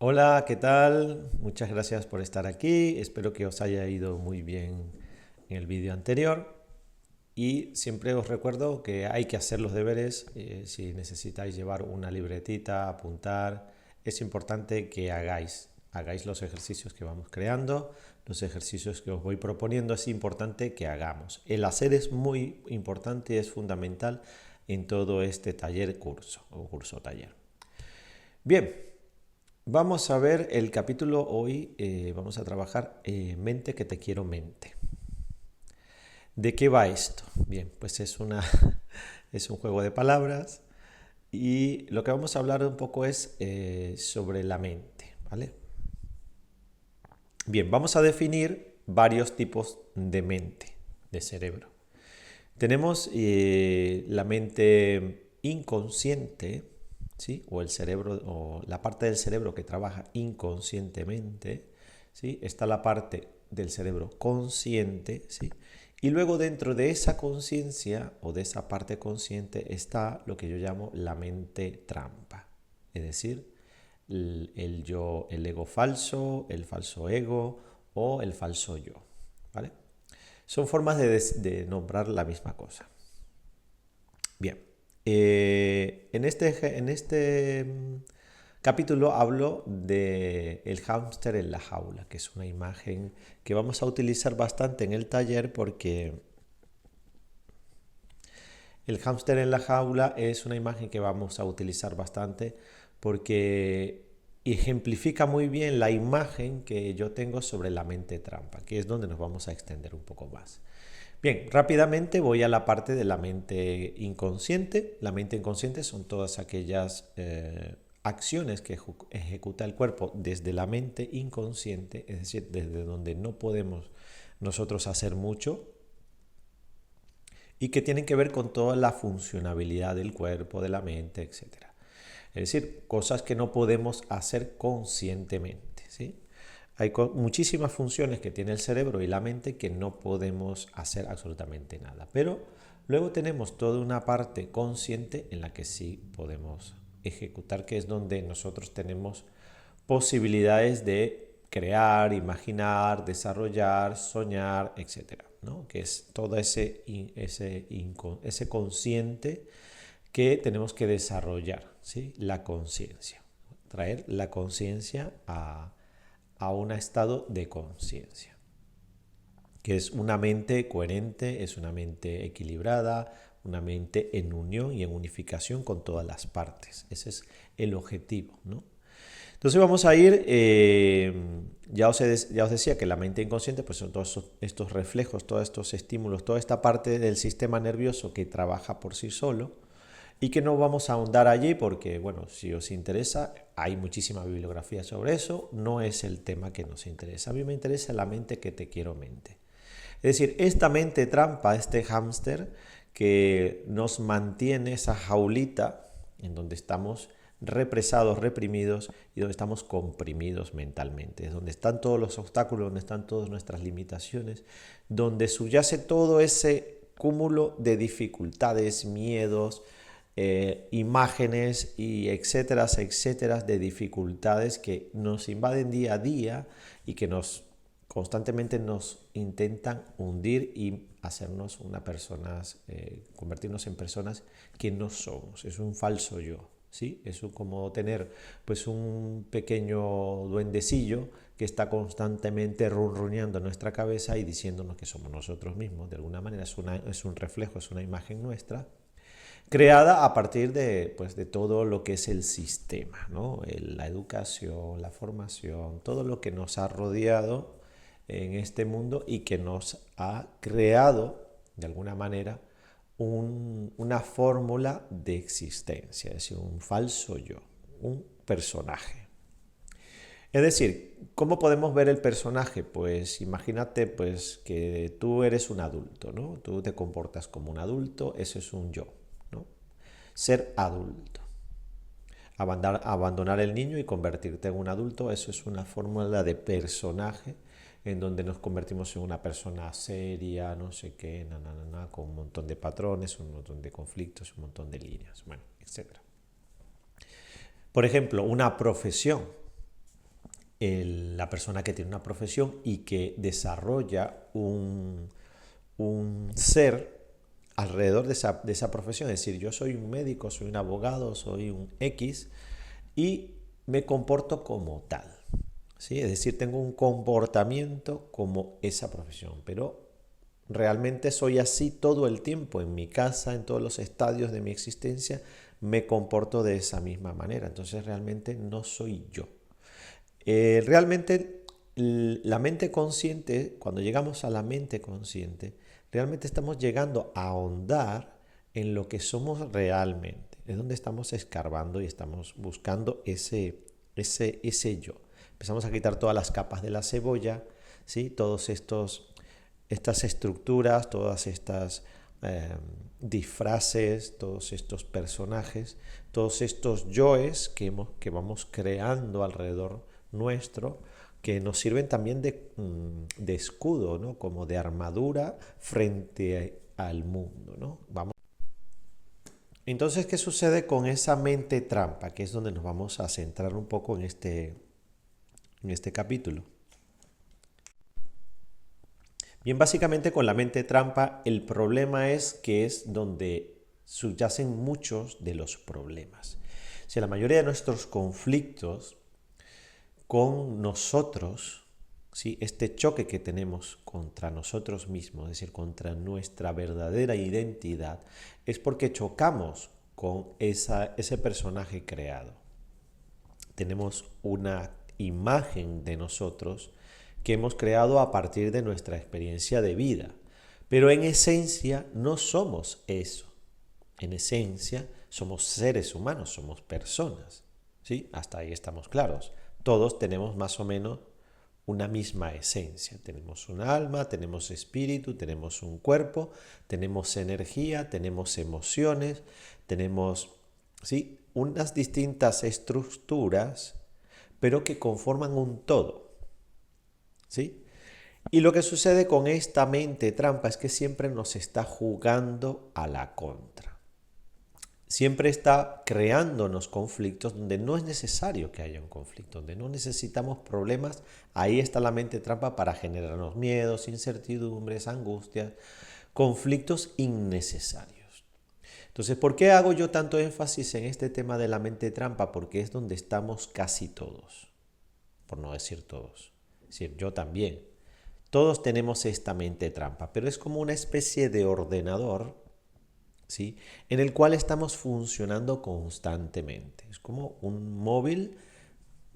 Hola, ¿qué tal? Muchas gracias por estar aquí. Espero que os haya ido muy bien en el vídeo anterior. Y siempre os recuerdo que hay que hacer los deberes. Si necesitáis llevar una libretita, apuntar, es importante que hagáis los ejercicios que vamos creando, los ejercicios que os voy proponiendo. Es importante que hagamos. El hacer es muy importante, es fundamental en todo este taller curso o curso taller. Bien, vamos a ver el capítulo hoy, vamos a trabajar mente que te quiero mente. ¿De qué va esto? Bien, pues es un juego de palabras y lo que vamos a hablar un poco es sobre la mente, ¿vale? Bien, vamos a definir varios tipos de mente, de cerebro. Tenemos la mente inconsciente, ¿sí? O el cerebro, o la parte del cerebro que trabaja inconscientemente, ¿sí? Está la parte del cerebro consciente, ¿sí? Y luego dentro de esa conciencia o de esa parte consciente está lo que yo llamo la mente trampa, es decir, el yo, el ego falso, el falso ego o el falso yo, ¿vale? Son formas de nombrar la misma cosa. Bien, en este capítulo hablo de el hámster en la jaula, que es una imagen que vamos a utilizar bastante en el taller porque el hámster en la jaula es una imagen que vamos a utilizar bastante porque ejemplifica muy bien la imagen que yo tengo sobre la mente trampa, que es donde nos vamos a extender un poco más. Bien, rápidamente voy a la parte de la mente inconsciente. La mente inconsciente son todas aquellas acciones que ejecuta el cuerpo desde la mente inconsciente, es decir, desde donde no podemos nosotros hacer mucho y que tienen que ver con toda la funcionabilidad del cuerpo, de la mente, etcétera. Es decir, cosas que no podemos hacer conscientemente, ¿sí? Hay muchísimas funciones que tiene el cerebro y la mente que no podemos hacer absolutamente nada. Pero luego tenemos toda una parte consciente en la que sí podemos ejecutar, que es donde nosotros tenemos posibilidades de crear, imaginar, desarrollar, soñar, etcétera, ¿no? Que es todo ese consciente que tenemos que desarrollar, ¿sí? La conciencia, traer la conciencia a un estado de conciencia, que es una mente coherente, es una mente equilibrada, una mente en unión y en unificación con todas las partes. Ese es el objetivo, ¿no? Entonces vamos a ir, ya os decía que la mente inconsciente pues son todos estos reflejos, todos estos estímulos, toda esta parte del sistema nervioso que trabaja por sí solo y que no vamos a ahondar allí porque, bueno, si os interesa, hay muchísima bibliografía sobre eso, no es el tema que nos interesa. A mí me interesa la mente que te quiero mente. Es decir, esta mente trampa, este hámster que nos mantiene esa jaulita en donde estamos represados, reprimidos y donde estamos comprimidos mentalmente, es donde están todos los obstáculos, donde están todas nuestras limitaciones, donde subyace todo ese cúmulo de dificultades, miedos, imágenes y etcétera, etcétera, de dificultades que nos invaden día a día y que nos constantemente nos intentan hundir y hacernos convertirnos en personas que no somos. Es un falso yo, ¿sí? Es como tener pues un pequeño duendecillo que está constantemente ronroneando en nuestra cabeza y diciéndonos que somos nosotros mismos. De alguna manera es un reflejo, es una imagen nuestra creada a partir pues, de todo lo que es el sistema, ¿no? La educación, la formación, todo lo que nos ha rodeado en este mundo y que nos ha creado, de alguna manera, una fórmula de existencia, es decir, un falso yo, un personaje. Es decir, ¿cómo podemos ver el personaje? Pues imagínate pues, que tú eres un adulto, ¿no? Tú te comportas como un adulto, eso es un yo, ¿no? Ser adulto. Abandonar el niño y convertirte en un adulto, eso es una fórmula de personaje en donde nos convertimos en una persona seria, no sé qué, con un montón de patrones, un montón de conflictos, un montón de líneas, bueno, etc. Por ejemplo, una profesión. la persona que tiene una profesión y que desarrolla un ser alrededor de esa profesión. Es decir, yo soy un médico, soy un abogado, soy un X y me comporto como tal. ¿Sí? Es decir, tengo un comportamiento como esa profesión, pero realmente soy así todo el tiempo. En mi casa, en todos los estadios de mi existencia, me comporto de esa misma manera. Entonces realmente no soy yo. Realmente la mente consciente, cuando llegamos a la mente consciente, realmente estamos llegando a ahondar en lo que somos realmente. Es donde estamos escarbando y estamos buscando ese yo. Empezamos a quitar todas las capas de la cebolla, ¿sí? Todos estas estructuras, todas estas disfraces, todos estos personajes, todos estos yoes que vamos creando alrededor nuestro, que nos sirven también de escudo, ¿no? Como de armadura frente al mundo, ¿no? Entonces, ¿qué sucede con esa mente trampa? Que es donde nos vamos a centrar un poco en este capítulo. Bien, básicamente con la mente trampa, el problema es que es donde subyacen muchos de los problemas. Si la mayoría de nuestros conflictos con nosotros, ¿sí? Este choque que tenemos contra nosotros mismos, es decir, contra nuestra verdadera identidad, es porque chocamos con ese personaje creado. Tenemos una imagen de nosotros que hemos creado a partir de nuestra experiencia de vida, pero en esencia no somos eso. En esencia somos seres humanos, somos personas, ¿sí? Hasta ahí estamos claros. Todos tenemos más o menos una misma esencia. Tenemos un alma, tenemos espíritu, tenemos un cuerpo, tenemos energía, tenemos emociones, tenemos, ¿sí? Unas distintas estructuras, pero que conforman un todo, ¿sí? Y lo que sucede con esta mente trampa es que siempre nos está jugando a la contra. Siempre está creándonos conflictos donde no es necesario que haya un conflicto, donde no necesitamos problemas. Ahí está la mente trampa para generarnos miedos, incertidumbres, angustias, conflictos innecesarios. Entonces, ¿por qué hago yo tanto énfasis en este tema de la mente trampa? Porque es donde estamos casi todos, por no decir todos. Es decir, yo también. Todos tenemos esta mente trampa, pero es como una especie de ordenador, ¿sí? En el cual estamos funcionando constantemente. Es como un móvil,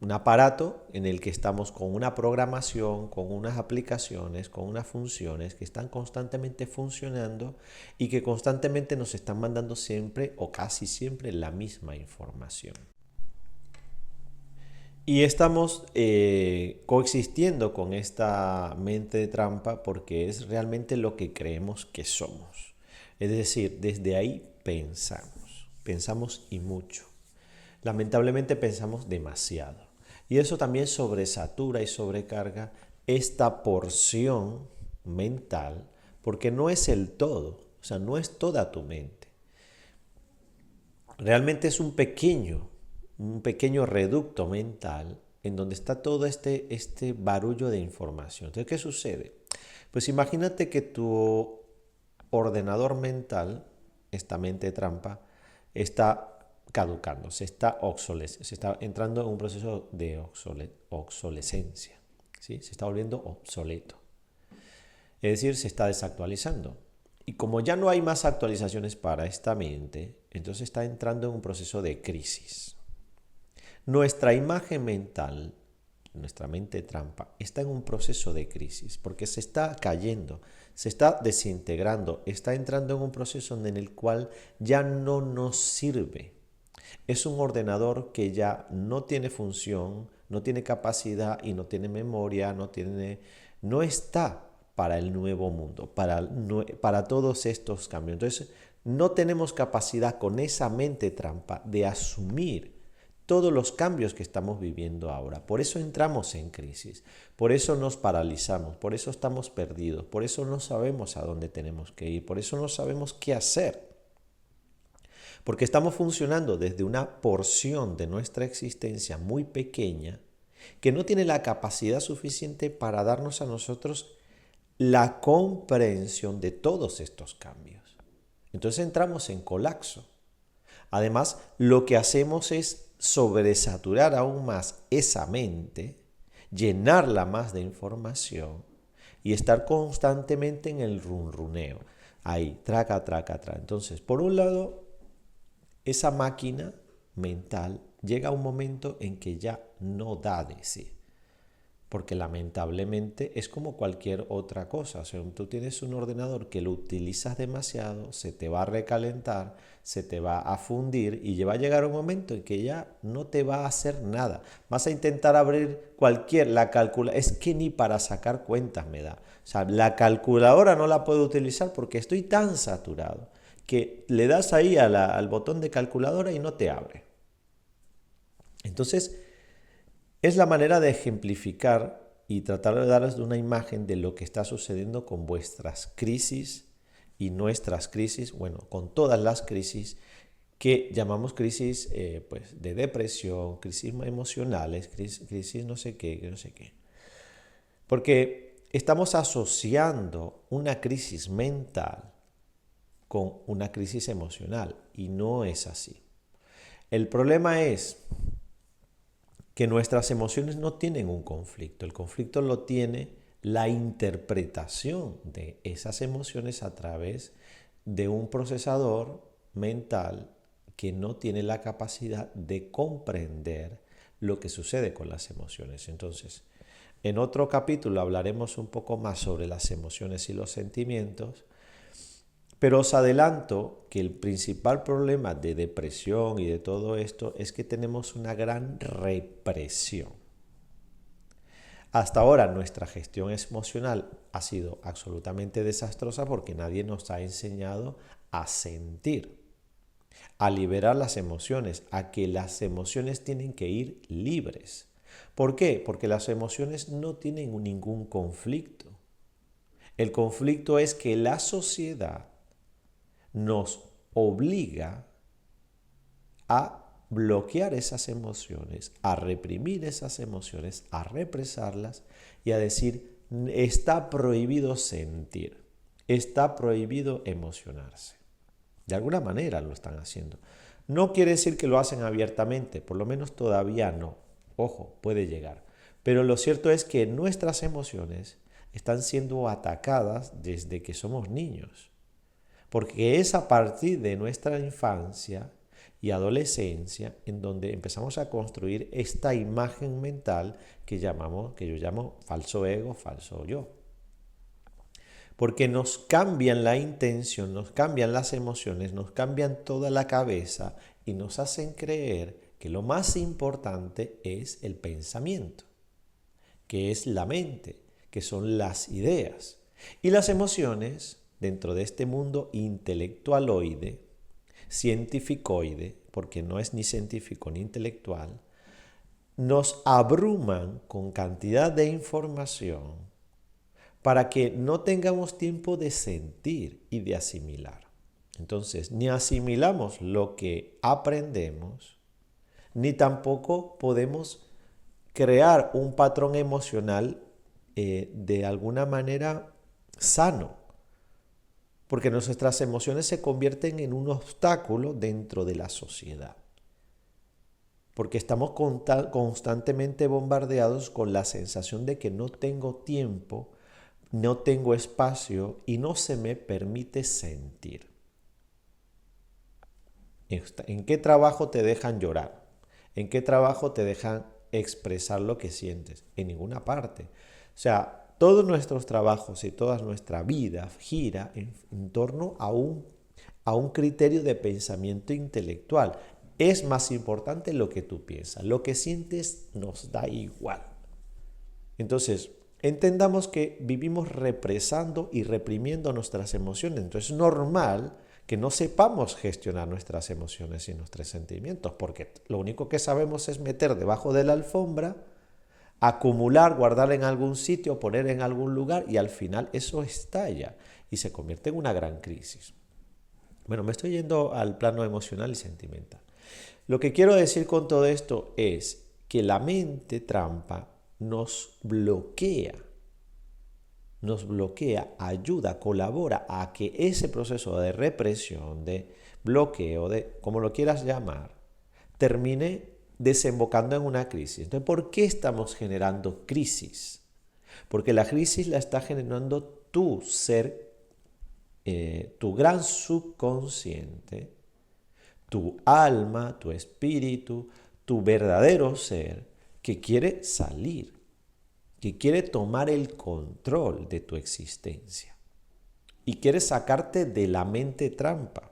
un aparato en el que estamos con una programación, con unas aplicaciones, con unas funciones que están constantemente funcionando y que constantemente nos están mandando siempre o casi siempre la misma información. Y estamos coexistiendo con esta mente de trampa porque es realmente lo que creemos que somos. Es decir, desde ahí pensamos y mucho. Lamentablemente pensamos demasiado. Y eso también sobresatura y sobrecarga esta porción mental porque no es el todo, o sea, no es toda tu mente. Realmente es un pequeño reducto mental en donde está todo este barullo de información. Entonces, ¿qué sucede? Pues imagínate que tu ordenador mental, esta mente trampa, está caducando, se está entrando en un proceso de obsolescencia, ¿sí? Se está volviendo obsoleto. Es decir, se está desactualizando. Y como ya no hay más actualizaciones para esta mente, entonces está entrando en un proceso de crisis. Nuestra imagen mental, nuestra mente trampa, está en un proceso de crisis porque se está cayendo, se está desintegrando, está entrando en un proceso en el cual ya no nos sirve. Es un ordenador que ya no tiene función, no tiene capacidad y no tiene memoria, no está para el nuevo mundo, para todos estos cambios. Entonces, no tenemos capacidad con esa mente trampa de asumir todos los cambios que estamos viviendo ahora. Por eso entramos en crisis, por eso nos paralizamos, por eso estamos perdidos, por eso no sabemos a dónde tenemos que ir, por eso no sabemos qué hacer. Porque estamos funcionando desde una porción de nuestra existencia muy pequeña que no tiene la capacidad suficiente para darnos a nosotros la comprensión de todos estos cambios. Entonces entramos en colapso. Además, lo que hacemos es sobresaturar aún más esa mente, llenarla más de información y estar constantemente en el runruneo. Ahí, traca, traca, traca. Entonces, por un lado, esa máquina mental llega a un momento en que ya no da de sí. Porque lamentablemente es como cualquier otra cosa. O sea, tú tienes un ordenador que lo utilizas demasiado, se te va a recalentar, se te va a fundir y va a llegar un momento en que ya no te va a hacer nada. Vas a intentar abrir la calculadora. Es que ni para sacar cuentas me da. O sea, la calculadora no la puedo utilizar porque estoy tan saturado que le das ahí al botón de calculadora y no te abre. Entonces, es la manera de ejemplificar y tratar de darles una imagen de lo que está sucediendo con vuestras crisis y nuestras crisis, bueno, con todas las crisis que llamamos crisis pues, de depresión, crisis emocionales, crisis no sé qué, no sé qué. Porque estamos asociando una crisis mental con una crisis emocional y no es así. El problema es que nuestras emociones no tienen un conflicto. El conflicto lo tiene la interpretación de esas emociones a través de un procesador mental que no tiene la capacidad de comprender lo que sucede con las emociones. Entonces, en otro capítulo hablaremos un poco más sobre las emociones y los sentimientos, pero os adelanto que el principal problema de depresión y de todo esto es que tenemos una gran represión. Hasta ahora nuestra gestión emocional ha sido absolutamente desastrosa porque nadie nos ha enseñado a sentir, a liberar las emociones, a que las emociones tienen que ir libres. ¿Por qué? Porque las emociones no tienen ningún conflicto. El conflicto es que la sociedad nos obliga a bloquear esas emociones, a reprimir esas emociones, a represarlas y a decir, está prohibido sentir, está prohibido emocionarse. De alguna manera lo están haciendo. No quiere decir que lo hacen abiertamente, por lo menos todavía no. Ojo, puede llegar. Pero lo cierto es que nuestras emociones están siendo atacadas desde que somos niños. Porque es a partir de nuestra infancia y adolescencia en donde empezamos a construir esta imagen mental que yo llamo falso ego, falso yo. Porque nos cambian la intención, nos cambian las emociones, nos cambian toda la cabeza y nos hacen creer que lo más importante es el pensamiento, que es la mente, que son las ideas. Y las emociones, dentro de este mundo intelectualoide, cientificoide, porque no es ni científico ni intelectual, nos abruman con cantidad de información para que no tengamos tiempo de sentir y de asimilar. Entonces, ni asimilamos lo que aprendemos, ni tampoco podemos crear un patrón emocional de alguna manera sano, porque nuestras emociones se convierten en un obstáculo dentro de la sociedad, porque estamos constantemente bombardeados con la sensación de que no tengo tiempo, no tengo espacio y no se me permite sentir. ¿En qué trabajo te dejan llorar? ¿En qué trabajo te dejan expresar lo que sientes? En ninguna parte. O sea, todos nuestros trabajos y toda nuestra vida gira en torno a un criterio de pensamiento intelectual. Es más importante lo que tú piensas. Lo que sientes nos da igual. Entonces, entendamos que vivimos represando y reprimiendo nuestras emociones. Entonces es normal que no sepamos gestionar nuestras emociones y nuestros sentimientos, porque lo único que sabemos es meter debajo de la alfombra, acumular, guardar en algún sitio, poner en algún lugar y al final eso estalla y se convierte en una gran crisis. Bueno, me estoy yendo al plano emocional y sentimental. Lo que quiero decir con todo esto es que la mente trampa nos bloquea, ayuda, colabora a que ese proceso de represión, de bloqueo, de como lo quieras llamar, termine desembocando en una crisis. Entonces, ¿por qué estamos generando crisis? Porque la crisis la está generando tu ser, tu gran subconsciente, tu alma, tu espíritu, tu verdadero ser, que quiere salir, que quiere tomar el control de tu existencia y quiere sacarte de la mente trampa.